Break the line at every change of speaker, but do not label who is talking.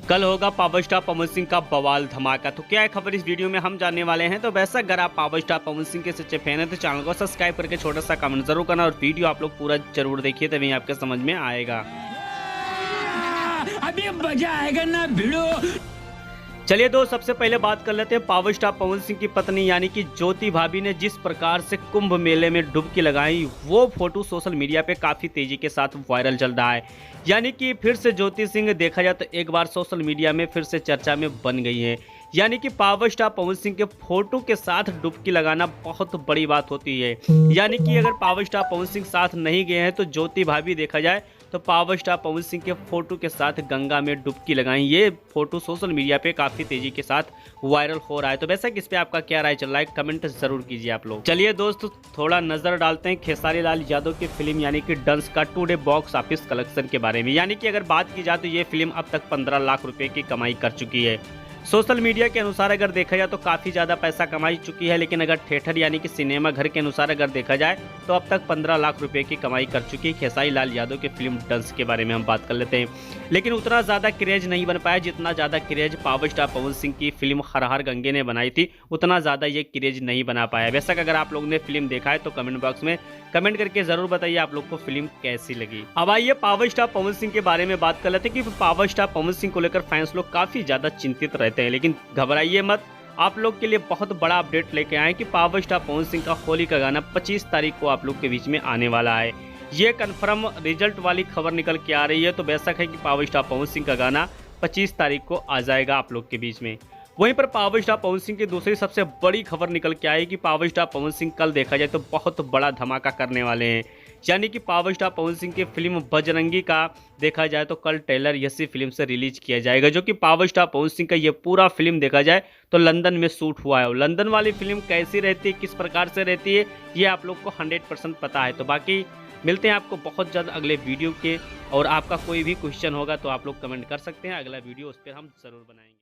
कल होगा power star Pawan Singh का बवाल धमाका। तो क्या है खबर इस वीडियो में हम जानने वाले हैं। तो वैसे अगर आप पावर स्टार पवन सिंह के सच्चे फैन हैं तो चैनल को सब्सक्राइब करके छोटा सा कमेंट जरूर करना और वीडियो आप लोग पूरा जरूर देखिए तभी आपके समझ में आएगा।
अभी मजा आएगा ना भिड़ो।
चलिए दोस्त, सबसे पहले बात कर लेते हैं पावर स्टार पवन सिंह की पत्नी यानी कि ज्योति भाभी ने जिस प्रकार से कुंभ मेले में डुबकी लगाई, वो फोटो सोशल मीडिया पे काफी तेजी के साथ वायरल चल रहा है। यानी कि फिर से ज्योति सिंह देखा जाए तो एक बार सोशल मीडिया में फिर से चर्चा में बन गई है। यानी कि पावर स्टार पवन सिंह के फोटो के साथ डुबकी लगाना बहुत बड़ी बात होती है। यानी कि अगर पावर स्टार पवन सिंह साथ नहीं गए हैं तो ज्योति भाभी देखा जाए तो पावर स्टार पवन सिंह के फोटो के साथ गंगा में डुबकी लगाई। ये फोटो सोशल मीडिया पे काफी तेजी के साथ वायरल हो रहा है। तो वैसे इस पे आपका क्या राय चल रहा है, कमेंट जरूर कीजिए आप लोग। चलिए दोस्तों, थोड़ा नजर डालते हैं खेसारी लाल यादव की फिल्म यानी कि डंस का टुडे बॉक्स ऑफिस कलेक्शन के बारे में। यानी कि अगर बात की जाए तो ये फिल्म अब तक 15 लाख रुपए की कमाई कर चुकी है। सोशल मीडिया के अनुसार अगर देखा जाए तो काफ़ी ज़्यादा पैसा कमाई चुकी है, लेकिन अगर थिएटर यानी कि सिनेमा घर के अनुसार अगर देखा जाए तो अब तक 15 लाख रुपए की कमाई कर चुकी है खेसारी लाल यादव की फिल्म डंस के बारे में हम बात कर लेते हैं। लेकिन उतना ज़्यादा क्रेज नहीं बन पाया जितना ज़्यादा craze power star Pawan Singh की फिल्म हर हर गंगे ने बनाई थी, उतना ज़्यादा ये क्रेज नहीं बना पाया। बेशक अगर आप लोगों ने फिल्म देखा है तो कमेंट बॉक्स में कमेंट करके ज़रूर बताइए आप लोग को फिल्म कैसी लगी। अब आइए पावर स्टार पवन सिंह के बारे में बात कर लेते हैं कि पावर स्टार पवन सिंह को लेकर फैंस लोग काफ़ी ज़्यादा चिंतित रहते हैं। लेकिन घबराइए मत, आप लोग के लिए बहुत बड़ा अपडेट लेके आए कि पावर स्टार पवन सिंह का होली का गाना 25 तारीख को आप लोग के बीच में आने वाला है। ये कंफर्म रिजल्ट वाली खबर निकल के आ रही है। तो बेशक है कि पावर स्टार पवन सिंह का गाना 25 तारीख को आ जाएगा आप लोग के बीच में। वहीं पर पावर स्टार पवन सिंह की दूसरी सबसे बड़ी खबर निकल के आई कि पावर स्टार पवन सिंह कल देखा जाए तो बहुत बड़ा धमाका करने वाले हैं। यानी कि पावर स्टार पवन सिंह की फिल्म बजरंगी का देखा जाए तो कल ट्रेलर इसी फिल्म से रिलीज किया जाएगा, जो कि पावर स्टार पवन सिंह का ये पूरा फिल्म देखा जाए तो लंदन में शूट हुआ है। लंदन वाली फिल्म कैसी रहती है, किस प्रकार से रहती है, ये आप लोग को 100% पता है। तो बाकी मिलते हैं आपको बहुत जल्द अगले वीडियो के, और आपका कोई भी क्वेश्चन होगा तो आप लोग कमेंट कर सकते हैं, अगला वीडियो उस पर हम जरूर बनाएंगे।